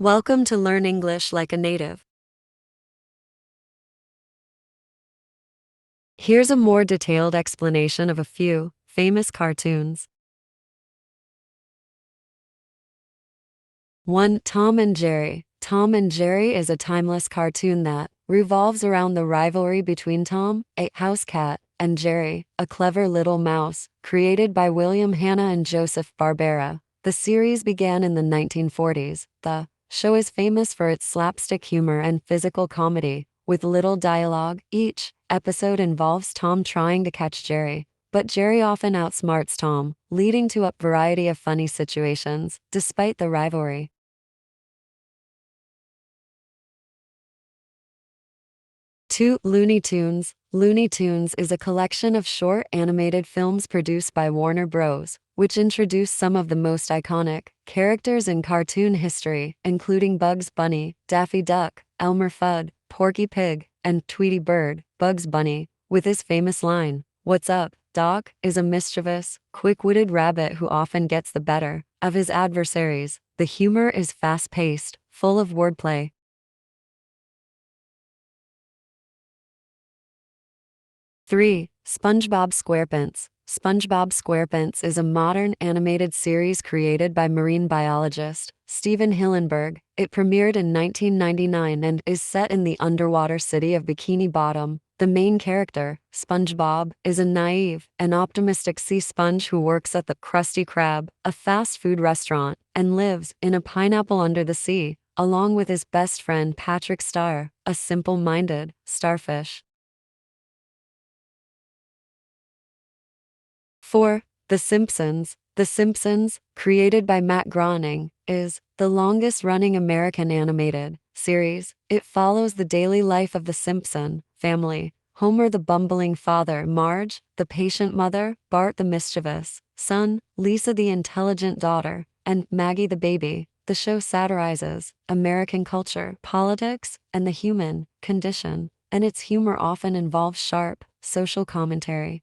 Welcome to Learn English Like a Native. Here's a more detailed explanation of a few famous cartoons. 1. Tom and Jerry. Tom and Jerry is a timeless cartoon that revolves around the rivalry between Tom, a house cat, and Jerry, a clever little mouse, created by William Hanna and Joseph Barbera. The series began in the 1940s. The show is famous for its slapstick humor and physical comedy, with little dialogue. Each episode involves Tom trying to catch Jerry, but Jerry often outsmarts Tom, leading to a variety of funny situations, despite the rivalry. 2. Looney Tunes. Looney Tunes is a collection of short animated films produced by Warner Bros., which introduced some of the most iconic characters in cartoon history, including Bugs Bunny, Daffy Duck, Elmer Fudd, Porky Pig, and Tweety Bird. Bugs Bunny, with his famous line, "What's up, Doc?" is a mischievous, quick-witted rabbit who often gets the better of his adversaries. The humor is fast-paced, full of wordplay. 3. SpongeBob SquarePants. SpongeBob SquarePants is a modern animated series created by marine biologist Steven Hillenburg. It premiered in 1999 and is set in the underwater city of Bikini Bottom. The main character, SpongeBob, is a naive and optimistic sea sponge who works at the Krusty Krab, a fast food restaurant, and lives in a pineapple under the sea, along with his best friend Patrick Star, a simple-minded starfish. 4. The Simpsons. The Simpsons, created by Matt Groening, is the longest-running American animated series. It follows the daily life of the Simpson family. Homer the bumbling father, Marge, the patient mother, Bart the mischievous son, Lisa the intelligent daughter, and Maggie the baby. The show satirizes American culture, politics, and the human condition, and its humor often involves sharp social commentary.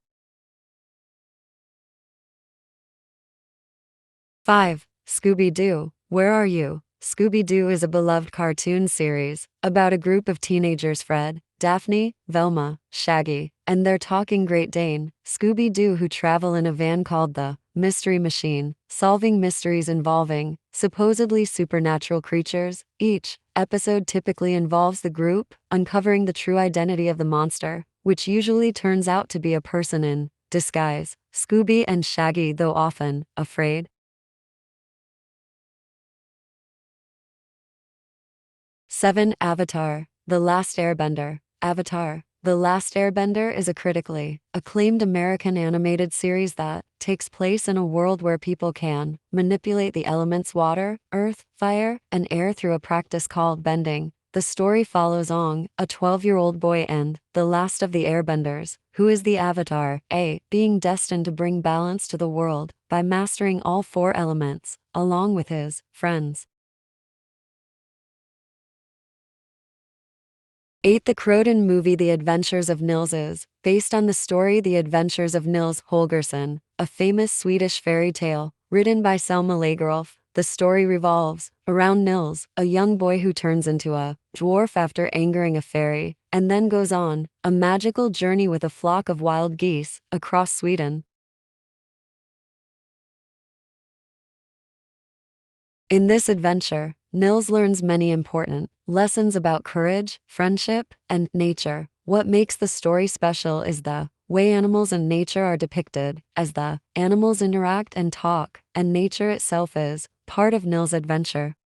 5. Scooby-Doo, Where Are You? Scooby-Doo is a beloved cartoon series about a group of teenagers, Fred, Daphne, Velma, Shaggy, and their talking Great Dane, Scooby-Doo, who travel in a van called the Mystery Machine, solving mysteries involving supposedly supernatural creatures. Each episode typically involves the group uncovering the true identity of the monster, which usually turns out to be a person in disguise. Scooby and Shaggy, though often afraid. 7. Avatar, The Last Airbender. Avatar, The Last Airbender is a critically acclaimed American animated series that takes place in a world where people can manipulate the elements water, earth, fire, and air through a practice called bending. The story follows Aang, a 12-year-old boy and the last of the airbenders, who is the Avatar, being destined to bring balance to the world by mastering all four elements, along with his friends. 8. The Croton movie The Adventures of Nils is based on the story The Adventures of Nils Holgersson, a famous Swedish fairy tale written by Selma Lagerlöf. The story revolves around Nils, a young boy who turns into a dwarf after angering a fairy, and then goes on a magical journey with a flock of wild geese across Sweden. In this adventure, Nils learns many important lessons about courage, friendship, and nature. What makes the story special is the way animals and nature are depicted, as the animals interact and talk, and nature itself is part of Nils' adventure.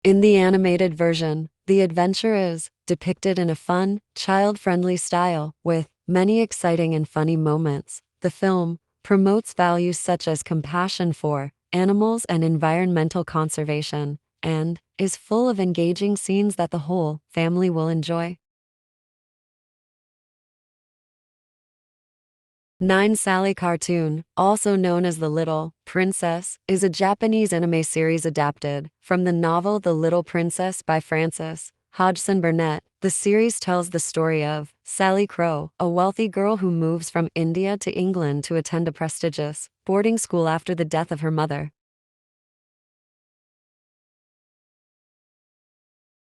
In the animated version, the adventure is depicted in a fun, child-friendly style, with many exciting and funny moments. The film promotes values such as compassion for animals and environmental conservation, and is full of engaging scenes that the whole family will enjoy. 9. Sally Cartoon, also known as The Little Princess, is a Japanese anime series adapted from the novel The Little Princess by Frances Hodgson Burnett. The series tells the story of Sally Crow, a wealthy girl who moves from India to England to attend a prestigious boarding school after the death of her mother.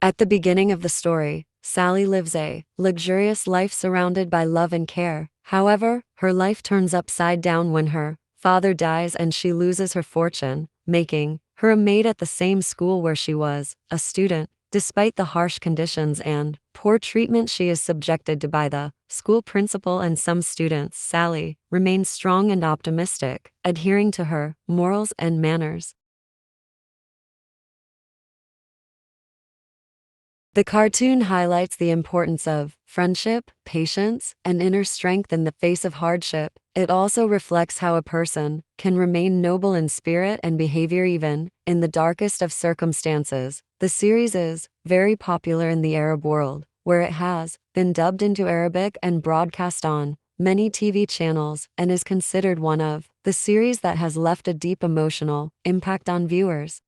At the beginning of the story, Sally lives a luxurious life surrounded by love and care. However, her life turns upside down when her father dies and she loses her fortune, making her a maid at the same school where she was a student. Despite the harsh conditions and poor treatment she is subjected to by the school principal and some students, Sally remains strong and optimistic, adhering to her morals and manners. The cartoon highlights the importance of friendship, patience, and inner strength in the face of hardship. It also reflects how a person can remain noble in spirit and behavior even in the darkest of circumstances. The series is very popular in the Arab world, where it has been dubbed into Arabic and broadcast on many TV channels and is considered one of the series that has left a deep emotional impact on viewers.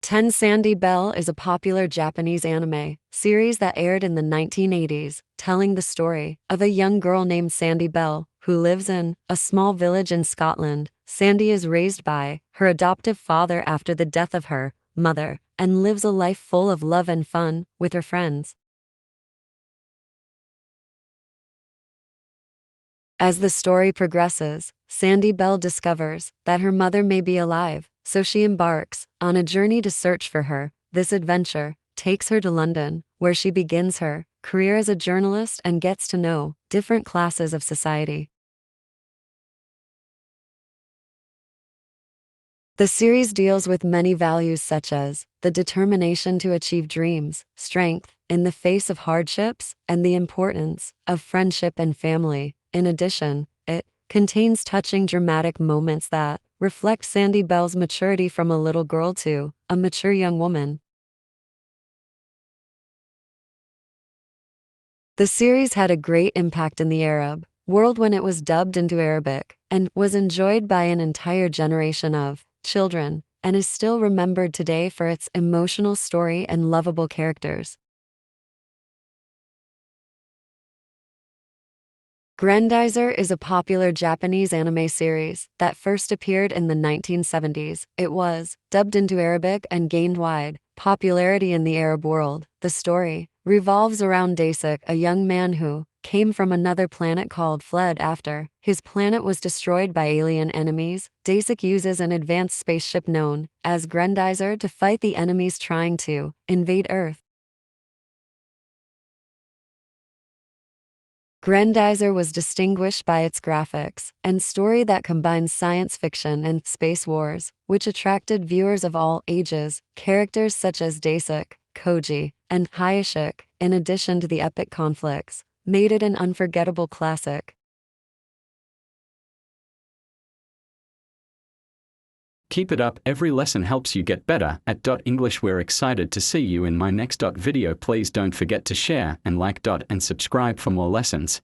10 Sandy Bell is a popular Japanese anime series that aired in the 1980s, telling the story of a young girl named Sandy Bell who lives in a small village in Scotland. Sandy is raised by her adoptive father after the death of her mother and lives a life full of love and fun with her friends. As the story progresses, Sandy Bell discovers that her mother may be alive, so she embarks on a journey to search for her. This adventure takes her to London, where she begins her career as a journalist and gets to know different classes of society. The series deals with many values such as the determination to achieve dreams, strength in the face of hardships, and the importance of friendship and family. In addition, it contains touching dramatic moments that reflect Sandy Bell's maturity from a little girl to a mature young woman. The series had a great impact in the Arab world when it was dubbed into Arabic and was enjoyed by an entire generation of children and is still remembered today for its emotional story and lovable characters. Grandizer is a popular Japanese anime series that first appeared in the 1970s. It was dubbed into Arabic and gained wide popularity in the Arab world. The story revolves around Dasik, a young man who came from another planet called Fled after his planet was destroyed by alien enemies. Dasik uses an advanced spaceship known as Grandizer to fight the enemies trying to invade Earth. Grandizer was distinguished by its graphics and story that combines science fiction and space wars, which attracted viewers of all ages. Characters such as Dasik, Koji, and Hayashik, in addition to the epic conflicts, made it an unforgettable classic. Keep it up, every lesson helps you get better. At English, we're excited to see you in my next video. Please don't forget to share and like and subscribe for more lessons.